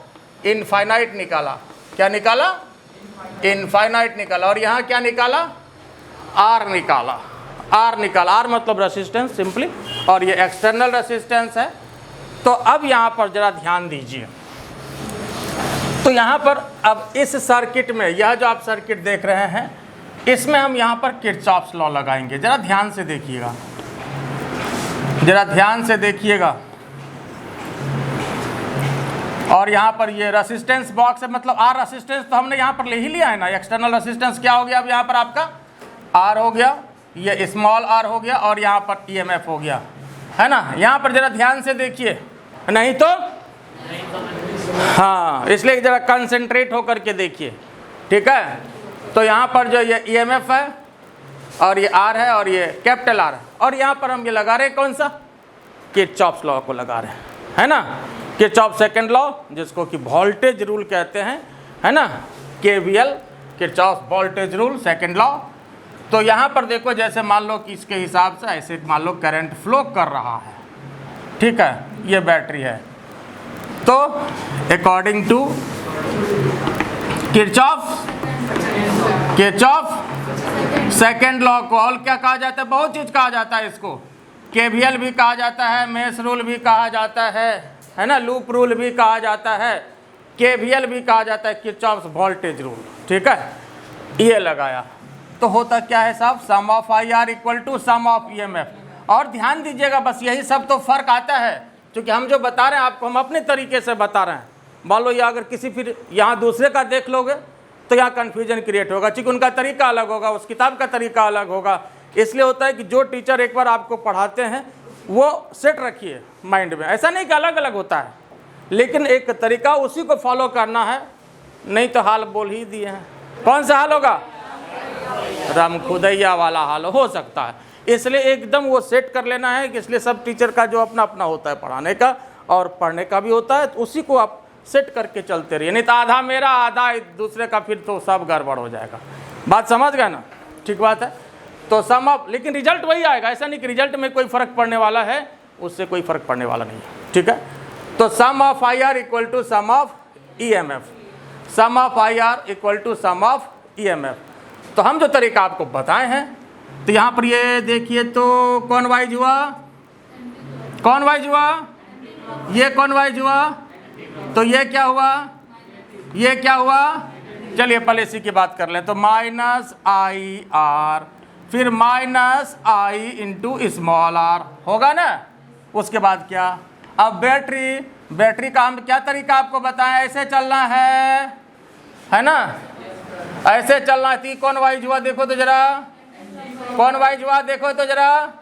इनफाइनाइट निकाला, क्या निकाला, इनफाइनाइट निकाला, और यहाँ क्या निकाला, R निकाला, R निकाला, R मतलब रेसिस्टेंस सिंपली, और ये एक्सटर्नल रेसिस्टेंस है। तो अब यहाँ पर जरा ध्यान दीजिए, तो यहाँ पर अब इस सर्किट में, यह जो आप सर्किट देख रहे हैं, इसमें हम यहाँ पर किरचॉफ्स लॉ लगाएंगे। जरा ध्यान से देखिएगा, जरा ध्यान से देखिएगा। और यहाँ पर ये रेसिस्टेंस बॉक्स है, मतलब R रेसिस्टेंस तो हमने यहाँ पर ले ही लिया है ना। एक्सटर्नल रेसिस्टेंस क्या हो गया, अब यहाँ पर आपका R हो गया, ये स्मॉल r हो गया, और यहाँ पर EMF हो गया, है ना। यहाँ पर जरा ध्यान से देखिए, नहीं तो हाँ, इसलिए जरा कंसंट्रेट होकर के देखिए, ठीक है। तो यहाँ पर जो ये EMF है और ये R है और ये कैपिटल R है, और यहाँ पर हम ये लगा रहे हैं कौन सा, किरचॉफ्स लॉ को लगा रहे हैं, है ना। किरचॉफ सेकंड लॉ, जिसको कि वोल्टेज रूल कहते हैं, है ना, KVL, Kirchhoff voltage rule second law. तो यहाँ पर देखो, जैसे मान लो कि इसके हिसाब से ऐसे मान लो करंट फ्लो कर रहा है, ठीक है, ये बैटरी है। तो according to Kirchhoff second law को और क्या कहा जाता है, बहुत चीज़ कहा जाता है इसको। KVL भी कहा जाता है, मेश रूल भी कहा जाता है ना, लूप रूल भी कहा जाता है, KVL भी कहा जाता है, किरचॉफ वोल्टेज रूल, ठीक है। ये लगाया तो होता क्या है साहब, sum of IR equal to sum of EMF। और ध्यान दीजिएगा, बस यही सब तो फर्क आता है, क्योंकि हम जो बता रहे हैं आपको, हम अपने तरीके से बता रहे हैं। मान लो ये अगर किसी फिर यहाँ दूसरे का देख लोगे तो यहाँ कन्फ्यूजन क्रिएट होगा, क्योंकि उनका तरीका अलग होगा, उस किताब का तरीका अलग होगा। इसलिए होता है कि जो टीचर एक बार आपको पढ़ाते हैं वो सेट रखिए माइंड में, ऐसा नहीं कि अलग अलग होता है, लेकिन एक तरीका उसी को फॉलो करना है, नहीं तो हाल बोल ही दिए हैं। कौन सा हाल होगा, राम खुदैया वाला हाल हो सकता है। इसलिए एकदम वो सेट कर लेना है कि इसलिए सब टीचर का जो अपना अपना होता है, पढ़ाने का और पढ़ने का भी होता है, तो उसी को आप सेट करके चलते रहिए, नहीं तो आधा मेरा आधा दूसरे का, फिर तो सब गड़बड़ हो जाएगा। बात समझ गए ना, ठीक बात है। तो सम ऑफ, लेकिन रिजल्ट वही आएगा, ऐसा नहीं कि रिजल्ट में कोई फ़र्क पड़ने वाला है, उससे कोई फ़र्क पड़ने वाला नहीं है, ठीक है। तो sum of IR equal to sum of EMF, sum of IR equal to sum of EMF। तो हम जो तरीका आपको बताए हैं, तो यहाँ पर ये देखिए, तो कौन वाइज हुआ, कौन वाइज हुआ, ये कौन वाइज हुआ, तो ये क्या हुआ, ये क्या हुआ। चलिए पहले इसी की बात कर लें। तो माइनस IR, फिर minus I into small r होगा ना। उसके बाद क्या, अब बैटरी का हम क्या तरीका आपको बताएं, ऐसे चलना है ना, ऐसे चलना है। कौन वाइज हुआ देखो तो जरा, कौन वाइज हुआ देखो तो जरा,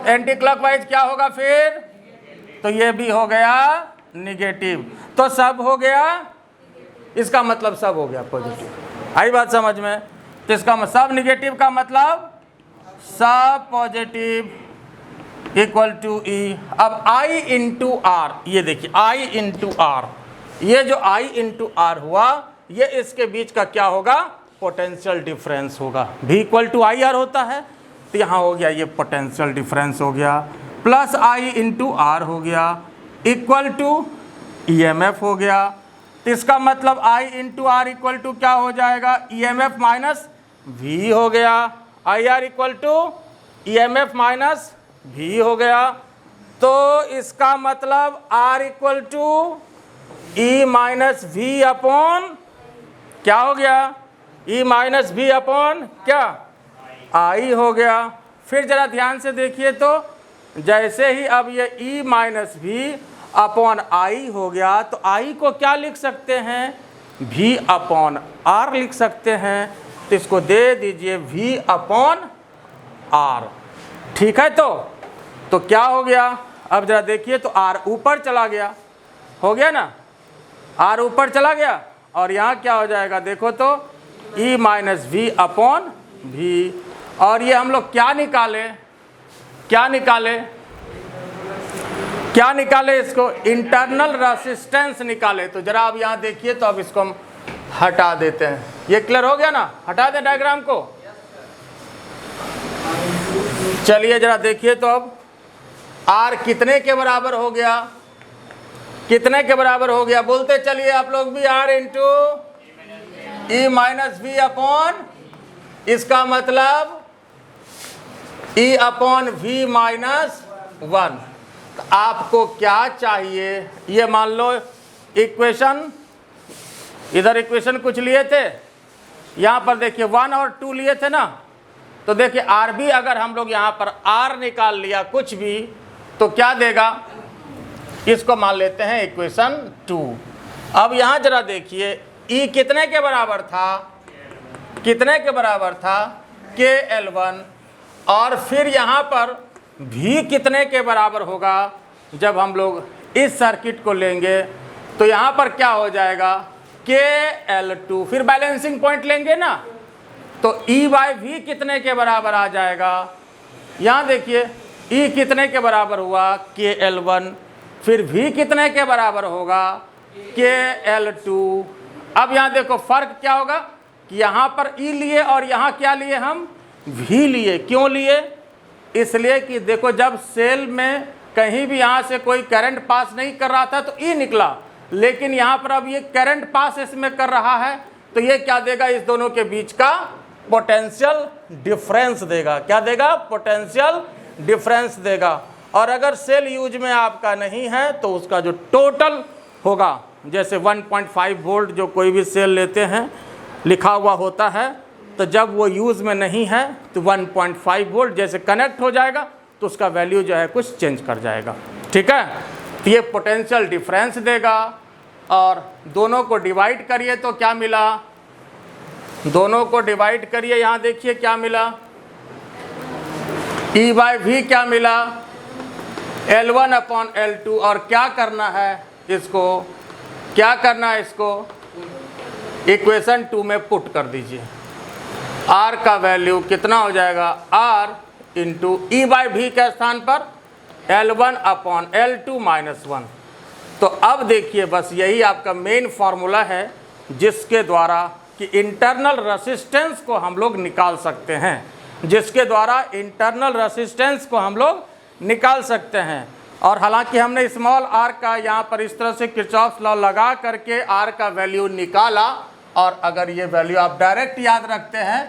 एंटी क्लॉकवाइज क्या होगा फिर, तो ये भी हो गया निगेटिव, तो सब हो गया, इसका मतलब सब हो गया पॉजिटिव। आई बात समझ में। तो इसका सब निगेटिव का मतलब सब पॉजिटिव इक्वल टू E। अब I इंटू R, ये देखिए I इंटू R, ये जो I इंटू R हुआ, ये इसके बीच का क्या होगा, पोटेंशियल डिफरेंस होगा। V इक्वल टू IR होता है, तो यहाँ हो गया ये पोटेंशियल डिफरेंस हो गया, प्लस I इंटू R हो गया, इक्वल टू EMF हो गया। तो इसका मतलब I into R equal to क्या हो जाएगा, EMF माइनस V हो गया। IR equal to EMF minus V हो गया। तो इसका मतलब R equal to E minus V upon क्या हो गया, E माइनस V अपॉन क्या, I हो गया। फिर जरा ध्यान से देखिए, तो जैसे ही अब ये E minus V upon I हो गया, तो I को क्या लिख सकते हैं, V अपॉन R लिख सकते हैं। तो इसको दे दीजिए V अपॉन R, ठीक है। तो क्या हो गया, अब जरा देखिए, तो R ऊपर चला गया, हो गया ना, R ऊपर चला गया, और यहाँ क्या हो जाएगा देखो तो E minus V upon V। और ये हम लोग क्या निकाले, क्या निकाले, क्या निकाले, इसको इंटरनल रेसिस्टेंस निकाले। तो जरा अब यहाँ देखिए, तो अब इसको हम हटा देते हैं। ये क्लियर हो गया ना, हटा दें डायग्राम को। चलिए जरा देखिए, तो अब R कितने के बराबर हो गया, कितने के बराबर हो गया? बोलते चलिए आप लोग भी, R into E minus V upon, इसका मतलब E अपॉन वी माइनस 1। तो आपको क्या चाहिए? ये मान लो इक्वेशन, इधर इक्वेशन कुछ लिए थे, यहाँ पर देखिए 1 और 2 लिए थे ना। तो देखिए आर भी अगर हम लोग यहाँ पर R निकाल लिया कुछ भी, तो क्या देगा? इसको मान लेते हैं इक्वेशन 2। अब यहाँ जरा देखिए E कितने के बराबर था? कितने के बराबर था? KL1। और फिर यहाँ पर V कितने के बराबर होगा? जब हम लोग इस सर्किट को लेंगे तो यहाँ पर क्या हो जाएगा? KL2। फिर बैलेंसिंग पॉइंट लेंगे ना, तो E बाई V कितने के बराबर आ जाएगा? यहाँ देखिए E कितने के बराबर हुआ? KL1। फिर V कितने के बराबर होगा? KL2। अब यहाँ देखो फर्क क्या होगा कि यहाँ पर E लिए और यहाँ क्या लिए? हम V लिए। क्यों लिए? इसलिए कि देखो जब सेल में कहीं भी यहाँ से कोई करंट पास नहीं कर रहा था तो E निकला, लेकिन यहाँ पर अब ये करंट पास इसमें कर रहा है, तो ये क्या देगा? इस दोनों के बीच का पोटेंशियल डिफरेंस देगा। क्या देगा? पोटेंशियल डिफरेंस देगा। और अगर सेल यूज में आपका नहीं है तो उसका जो टोटल होगा, जैसे 1.5 वोल्ट जो कोई भी सेल लेते हैं लिखा हुआ होता है, तो जब वो यूज़ में नहीं है तो 1.5 वोल्ट जैसे कनेक्ट हो जाएगा तो उसका वैल्यू जो है कुछ चेंज कर जाएगा। ठीक है, तो ये पोटेंशियल डिफरेंस देगा। और दोनों को डिवाइड करिए तो क्या मिला? दोनों को डिवाइड करिए, यहाँ देखिए क्या मिला? E बाई वी क्या मिला? L1 upon L2। और क्या करना है इसको? क्या करना है इसको? इक्वेशन 2 में पुट कर दीजिए। R का वैल्यू कितना हो जाएगा? R into E by V के स्थान पर L1 अपॉन L2 माइनस 1। तो अब देखिए बस यही आपका मेन फार्मूला है जिसके द्वारा कि इंटरनल रेसिस्टेंस को हम लोग निकाल सकते हैं, जिसके द्वारा इंटरनल रेसिस्टेंस को हम लोग निकाल सकते हैं। और हालांकि हमने स्मॉल r का यहाँ पर इस तरह से किरचॉफ्स लॉ लगा करके r का वैल्यू निकाला, और अगर ये वैल्यू आप डायरेक्ट याद रखते हैं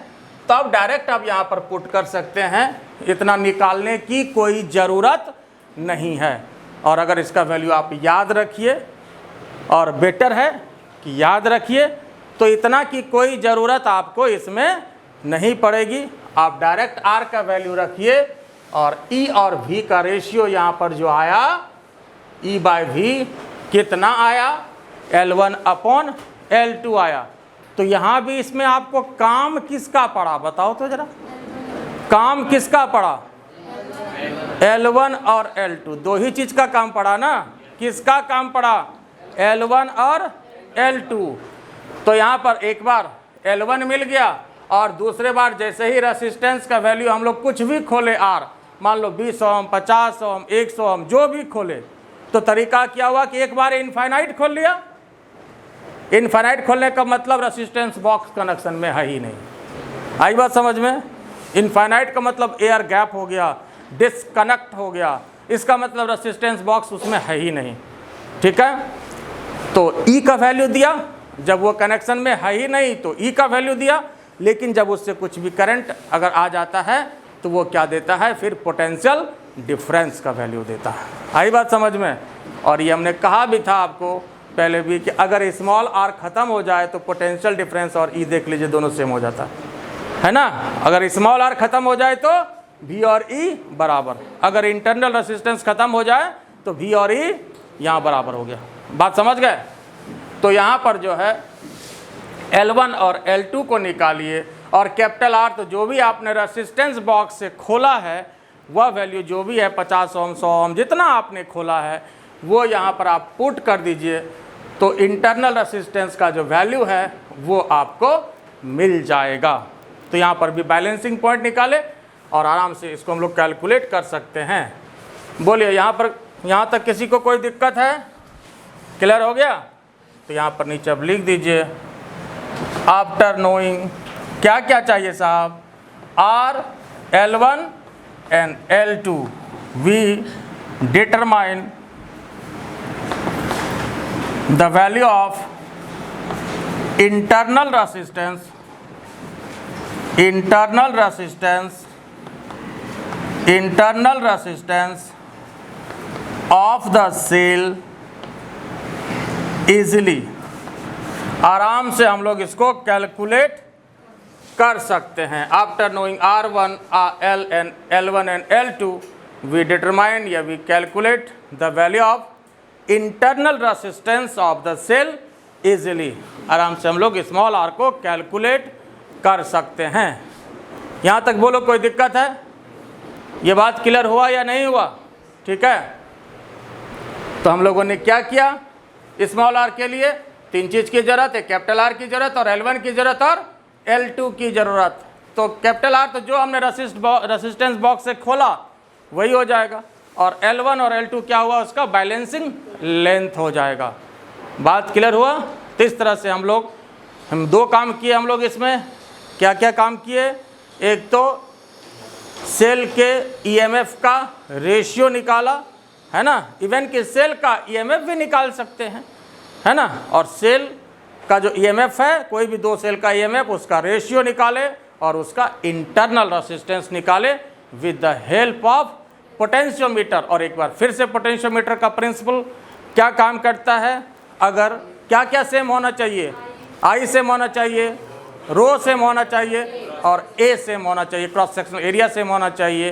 तब डायरेक्ट आप यहाँ पर पुट कर सकते हैं, इतना निकालने की कोई ज़रूरत नहीं है। और अगर इसका वैल्यू आप याद रखिए, और बेटर है कि याद रखिए, तो इतना की कोई ज़रूरत आपको इसमें नहीं पड़ेगी। आप डायरेक्ट R का वैल्यू रखिए और E और V का रेशियो यहाँ पर जो आया E बाई V कितना आया? L1 अपॉन L2 आया। तो यहाँ भी इसमें आपको काम किसका पड़ा? बताओ तो जरा, काम किसका पड़ा? L1 और L2, दो ही चीज़ का काम पड़ा ना। किसका काम पड़ा? L1 और L2। तो यहाँ पर एक बार L1 मिल गया, और दूसरे बार जैसे ही रेसिस्टेंस का वैल्यू हम लोग कुछ भी खोले R, मान लो 20 ओम, 50 ओम, 100 ओम, जो भी खोले, तो तरीका क्या हुआ कि एक बार इनफाइनाइट खोल लिया। इनफाइनाइट खोलने का मतलब रेसिस्टेंस बॉक्स कनेक्शन में है ही नहीं। आई बात समझ में? इनफाइनाइट का मतलब एयर गैप हो गया, डिस्कनेक्ट हो गया, इसका मतलब रेसिस्टेंस बॉक्स उसमें है ही नहीं। ठीक है, तो E का वैल्यू दिया, जब वो कनेक्शन में है ही नहीं तो E का वैल्यू दिया, लेकिन जब उससे कुछ भी करंट अगर आ जाता है तो वो क्या देता है? फिर पोटेंशियल डिफरेंस का वैल्यू देता है। आई बात समझ में? और ये हमने कहा भी था आपको पहले भी कि अगर स्मॉल r ख़त्म हो जाए तो पोटेंशियल डिफरेंस और E देख लीजिए दोनों सेम हो जाता है ना। अगर स्मॉल r ख़त्म हो जाए तो V और E बराबर, अगर इंटरनल रेसिस्टेंस ख़त्म हो जाए तो V और E यहाँ बराबर हो गया। बात समझ गए? तो यहाँ पर जो है L1 और L2 को निकालिए, और कैपिटल R तो जो भी आपने रेसिस्टेंस बॉक्स से खोला है वह वैल्यू जो भी है 50 ओम, 100 ओम, जितना आपने खोला है वो यहाँ पर आप पुट कर दीजिए, तो इंटरनल रेसिस्टेंस का जो वैल्यू है वो आपको मिल जाएगा। तो यहाँ पर भी बैलेंसिंग पॉइंट निकाले और आराम से इसको हम लोग कैलकुलेट कर सकते हैं। बोलिए यहाँ पर, यहाँ तक किसी को कोई दिक्कत है? क्लियर हो गया? तो यहाँ पर नीचे अब लिख दीजिए, आफ्टर नोइंग क्या क्या चाहिए साहब? R, L1 and L2 we determine the value of internal resistance of the cell easily, आराम से हम लोग इसको कैलकुलेट कर सकते हैं. After knowing R1, L1 and L2 we determine या we calculate the value of internal resistance of the cell easily. आराम से हम लोग स्मॉल r को कैलकुलेट कर सकते हैं. यहाँ तक बोलो कोई दिक्कत है? ये बात क्लियर हुआ या नहीं हुआ? ठीक है. तो हम लोगों ने क्या किया? स्मॉल r के लिए 3 चीज़ की ज़रूरत है, कैपिटल R की ज़रूरत और L1 की ज़रूरत और L2 की ज़रूरत. तो कैपिटल R तो जो हमने रेसिस्टेंस बॉक्स से खोला वही हो जाएगा, और L1 और L2 क्या हुआ? उसका बैलेंसिंग लेंथ हो जाएगा. बात क्लियर हुआ? तो इस तरह से हम 2 काम किए. हम लोग इसमें क्या क्या काम किए? एक तो सेल के ईएमएफ का रेशियो निकाला, है ना. इवन कि सेल का ईएमएफ भी निकाल सकते हैं, है ना. और सेल का जो ईएमएफ है, कोई भी 2 सेल का ईएमएफ, उसका रेशियो निकाले और उसका इंटरनल रेसिस्टेंस निकाले with the help of potentiometer. और एक बार फिर से पोटेंशियोमीटर का प्रिंसिपल क्या काम करता है? अगर क्या क्या सेम होना चाहिए? आई सेम होना चाहिए, रो सेम होना चाहिए और ए सेम होना चाहिए, क्रॉस सेक्शनल एरिया सेम होना चाहिए,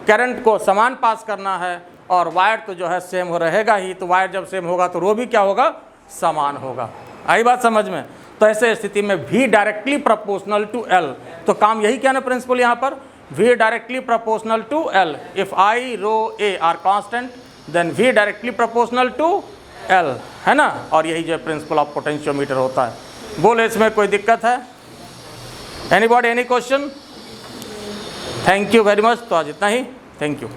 करंट को समान पास करना है, और वायर तो जो है सेम हो रहेगा ही. तो वायर जब सेम होगा तो रो भी क्या होगा? समान होगा. आई बात समझ में? तो ऐसे स्थिति में V directly proportional to L. तो काम यही क्या ना प्रिंसिपल यहाँ पर? V directly proportional to L. If I, rho, A are constant then V directly proportional to L, है ना. और यही जो प्रिंसिपल ऑफ पोटेंशियोमीटर होता है. बोले इसमें कोई दिक्कत है? Anybody, any question? Thank you very much. तो आज इतना ही. Thank you.